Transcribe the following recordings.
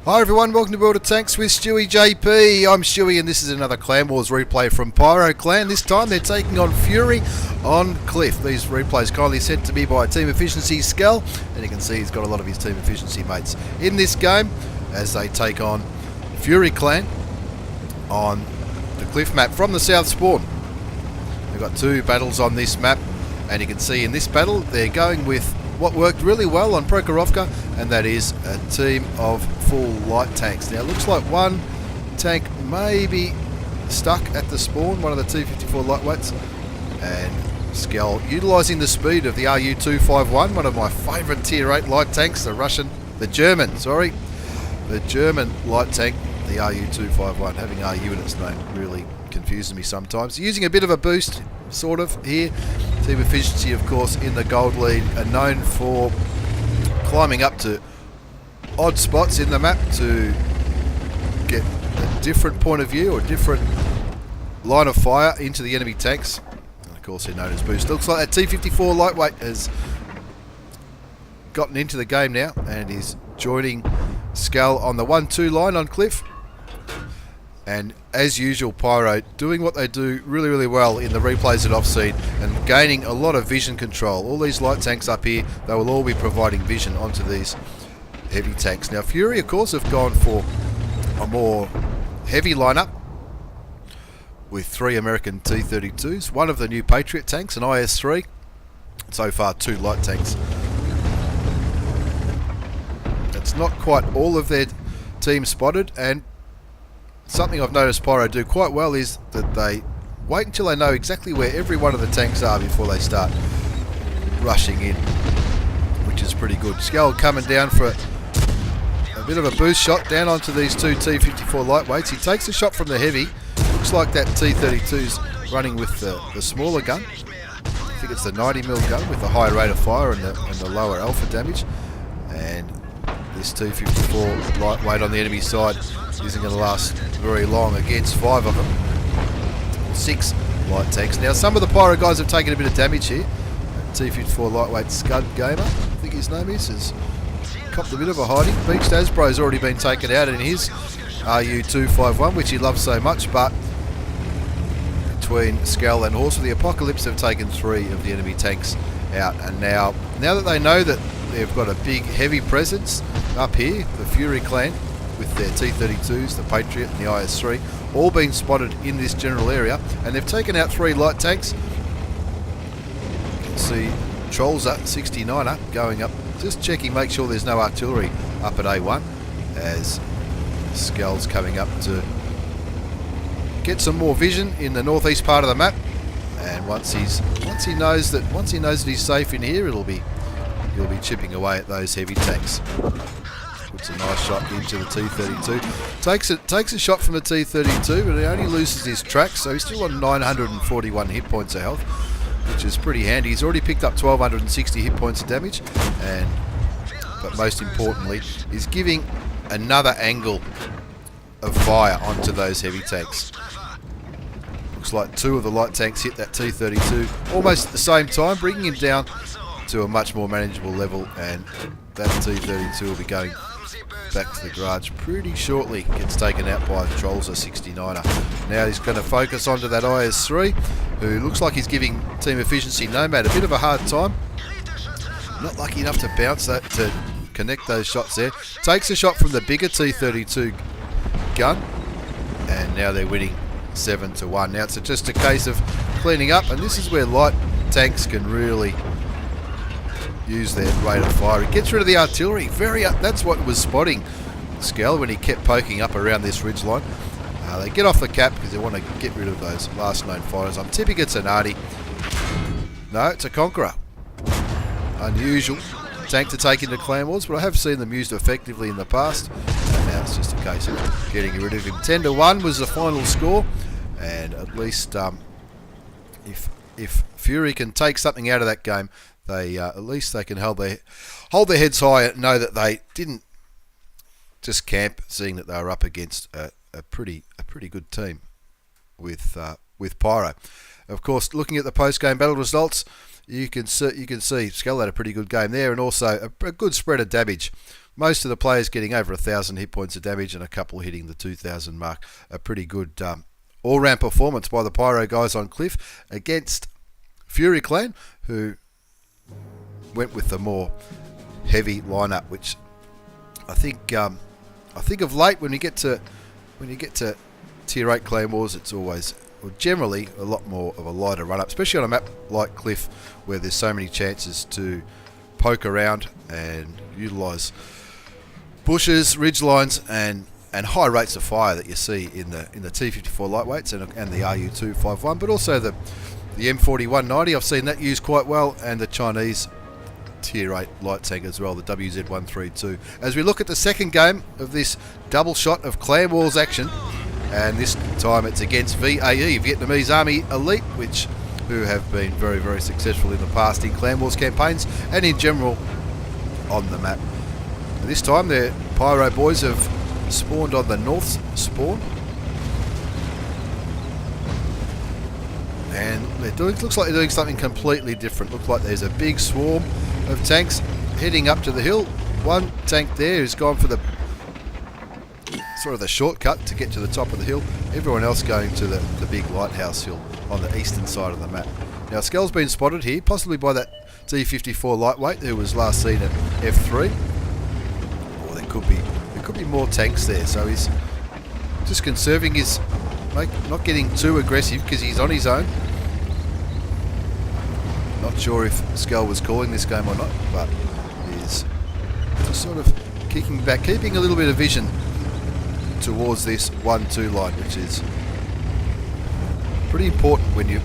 Hi everyone, welcome to World of Tanks with stewiejp. I'm Stewie and this is another Clan Wars replay from PYRO Clan. This time they're taking on Fury on Cliff. These replays kindly sent to me by Team Efficiency Skell, and you can see he's got a lot of his Team Efficiency mates in this game as they take on Fury Clan on the Cliff map from the South Spawn. We've got two battles on this map, and you can see in this battle they're going with what worked really well on Prokhorovka, and that is a team of full light tanks. Now it looks like one tank may be stuck at the spawn, one of the T-54 lightweights, and Skell utilising the speed of the RU-251, one of my favourite tier 8 light tanks, the German light tank, the RU-251. Having RU in its name really confuses me sometimes. Using a bit of a boost sort of here. Team Efficiency, of course, in the gold lead, are known for climbing up to odd spots in the map to get a different point of view or different line of fire into the enemy tanks. And of course, they're known as boost. Looks like that T-54 lightweight has gotten into the game now and is joining Skell on the 1-2 line on Cliff. And as usual, PYRO doing what they do really, really well in the replays at off-seed and gaining a lot of vision control. All these light tanks up here, they will all be providing vision onto these heavy tanks. Now Fury, of course, have gone for a more heavy lineup with 3 American T-32s, one of the new Patriot tanks, an IS-3. So far, 2 light tanks. That's not quite all of their team spotted, and something I've noticed PYRO do quite well is that they wait until they know exactly where every one of the tanks are before they start rushing in, which is pretty good. Skell coming down for a bit of a boost shot down onto these 2 T-54 lightweights. He takes a shot from the heavy. Looks like that T-32's running with the smaller gun. I think it's the 90mm gun with the higher rate of fire and the lower alpha damage. And this T-54 lightweight on the enemy side isn't going to last very long against 5 of them. 6 light tanks. Now some of the PYRO guys have taken a bit of damage here. T-54 lightweight Scud Gamer, I think his name is, has copped a bit of a hiding. Beached Asbro's already been taken out in his RU-251, which he loves so much, but between Skell and Horse of the Apocalypse have taken 3 of the enemy tanks out. And now that they know that they've got a big heavy presence up here, the Fury clan with their T-32s, the Patriot and the IS-3, all being spotted in this general area, and they've taken out 3 light tanks. You can see Troll's at 69er going up, just checking, make sure there's no artillery up at A1 as Skell's coming up to get some more vision in the northeast part of the map. And once he knows that he's safe in here, he'll be chipping away at those heavy tanks. Puts a nice shot into the T-32. Takes a shot from the T-32, but he only loses his track, so he's still on 941 hit points of health, which is pretty handy. He's already picked up 1,260 hit points of damage, but most importantly, he's giving another angle of fire onto those heavy tanks. Looks like 2 of the light tanks hit that T-32 almost at the same time, bringing him down to a much more manageable level, and that T-32 will be going back to the garage pretty shortly. Gets taken out by Trolls, a 69er. Now he's going to focus onto that IS-3, who looks like he's giving Team Efficiency Nomad a bit of a hard time. Not lucky enough to bounce that, to connect those shots there. Takes a shot from the bigger T-32 gun, and now they're winning 7-1. Now it's just a case of cleaning up, and this is where light tanks can really use their rate of fire. It gets rid of the artillery. That's what was spotting Skell when he kept poking up around this ridge line. They get off the cap because they want to get rid of those last known fighters. I'm tipping it's an Artie. No, it's a Conqueror. Unusual tank to take into Clan Wars, but I have seen them used effectively in the past. And now it's just a case of getting rid of him. 10-1 was the final score, and at least if Fury can take something out of that game, at least they can hold their heads high and know that they didn't just camp, seeing that they were up against a pretty good team with PYRO. Of course, looking at the post-game battle results, you can see Skull had a pretty good game there, and also a good spread of damage. Most of the players getting over 1,000 hit points of damage, and a couple hitting the 2,000 mark. A pretty good all-round performance by the Pyro guys on Cliff against Fury Clan, who went with the more heavy lineup, which I think of late when you get to Tier 8 Clan Wars, it's always, or generally, a lot more of a lighter run-up, especially on a map like Cliff, where there's so many chances to poke around and utilise bushes, ridge lines, and high rates of fire that you see in the T54 lightweights and the RU251, but also the M4190. I've seen that used quite well, and the Chinese Tier 8 light tank as well, the WZ132. As we look at the second game of this double shot of Clan Wars action, and this time it's against VAE, Vietnamese Army Elite, who have been very, very successful in the past in Clan Wars campaigns and in general on the map. This time the Pyro boys have spawned on the north spawn, and looks like they're doing something completely different. Looks like there's a big swarm of tanks heading up to the hill. One tank there has gone for the sort of the shortcut to get to the top of the hill. Everyone else going to the big lighthouse hill on the eastern side of the map. Now Skull's been spotted here, possibly by that T54 lightweight who was last seen at F3. Or there could be more tanks there, so he's just conserving his, not getting too aggressive because he's on his own. Not sure if Skull was calling this game or not, but he's just sort of kicking back, keeping a little bit of vision towards this 1-2 line, which is pretty important when you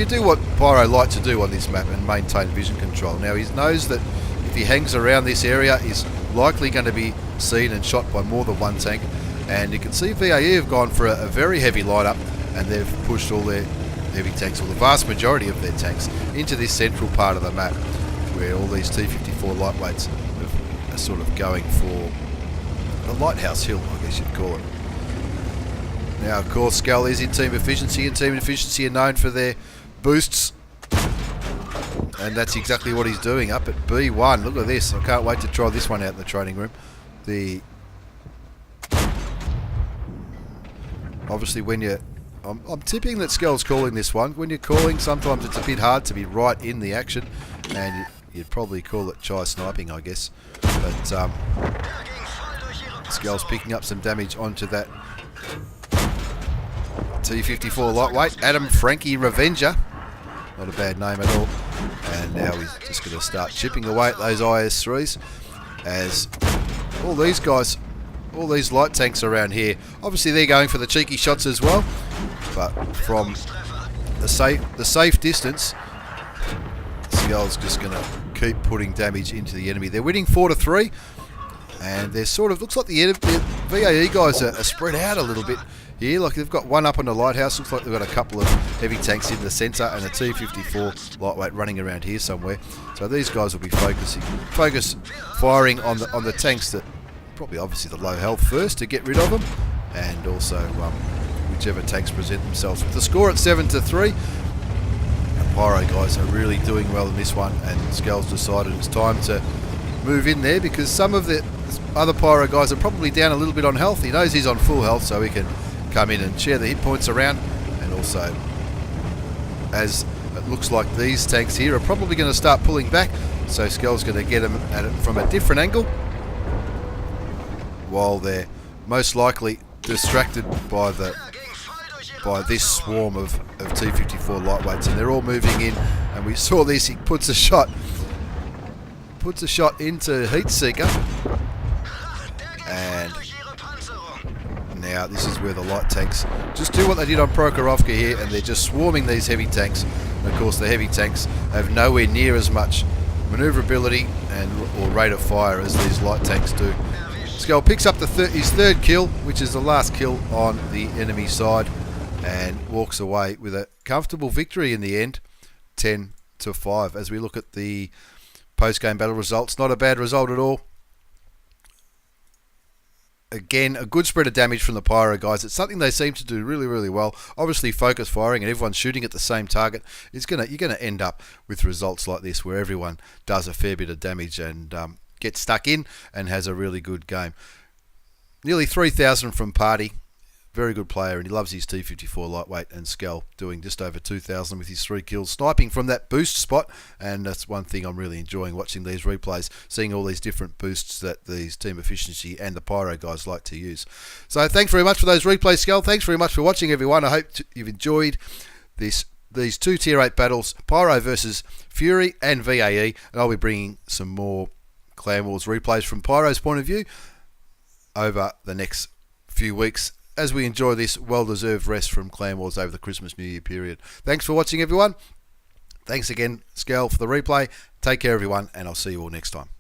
do what Pyro like to do on this map and maintain vision control. Now he knows that if he hangs around this area, he's likely going to be seen and shot by more than one tank. And you can see VAE have gone for a very heavy lineup, and they've pushed all their heavy tanks, or the vast majority of their tanks, into this central part of the map, where all these T54 lightweights are sort of going for the lighthouse hill, I guess you'd call it. Now, of course, Skull is in team efficiency, and team efficiency are known for their boosts, and that's exactly what he's doing up at B1. Look at this. I can't wait to try this one out in the training room. Obviously, when you're... I'm tipping that Skull's calling this one. When you're calling, sometimes it's a bit hard to be right in the action, and you'd probably call it chai sniping, I guess. But Skull's picking up some damage onto that T54 lightweight. Adam Frankie Revenger. Not a bad name at all. And now he's just going to start chipping away at those IS-3s, as all these guys, all these light tanks around here, obviously they're going for the cheeky shots as well, but from the safe distance, Skull's just going to keep putting damage into the enemy. They're winning 4-3, and they're sort of, looks like the VAE guys are spread out a little bit here. Like they've got one up on the lighthouse, looks like they've got a couple of heavy tanks in the centre, and a T54 lightweight running around here somewhere. So these guys will be firing on the tanks that, probably obviously the low health first to get rid of them, and also whichever tanks present themselves. With the score at 7-3, the Pyro guys are really doing well in this one, and Skull's decided it's time to move in there, because some of the other Pyro guys are probably down a little bit on health. He knows he's on full health, so he can come in and share the hit points around. And also, as it looks like these tanks here are probably going to start pulling back, so Skull's going to get them at it from a different angle, while they're most likely distracted by this swarm of T54 lightweights, and they're all moving in. And we saw this, he puts a shot into Heatseeker, and now this is where the light tanks just do what they did on Prokhorovka here, and they're just swarming these heavy tanks. And of course the heavy tanks have nowhere near as much manoeuvrability or rate of fire as these light tanks do. Skull picks up his third kill, which is the last kill on the enemy side, and walks away with a comfortable victory in the end, 10-5. As we look at the post-game battle results, not a bad result at all. Again, a good spread of damage from the Pyro guys. It's something they seem to do really, really well. Obviously, focus firing and everyone shooting at the same target you're going to end up with results like this, where everyone does a fair bit of damage and gets stuck in and has a really good game. Nearly 3,000 from Party. Very good player, and he loves his T54 lightweight, and Skell doing just over 2,000 with his 3 kills, sniping from that boost spot. And that's one thing I'm really enjoying watching these replays, seeing all these different boosts that these Team Efficiency and the Pyro guys like to use. So thanks very much for those replays, Skell. Thanks very much for watching, everyone. I hope you've enjoyed these 2 Tier 8 battles, Pyro versus Fury and VAE, and I'll be bringing some more Clan Wars replays from Pyro's point of view over the next few weeks, as we enjoy this well-deserved rest from Clan Wars over the Christmas New Year period. Thanks for watching, everyone. Thanks again, Skell, for the replay. Take care, everyone, and I'll see you all next time.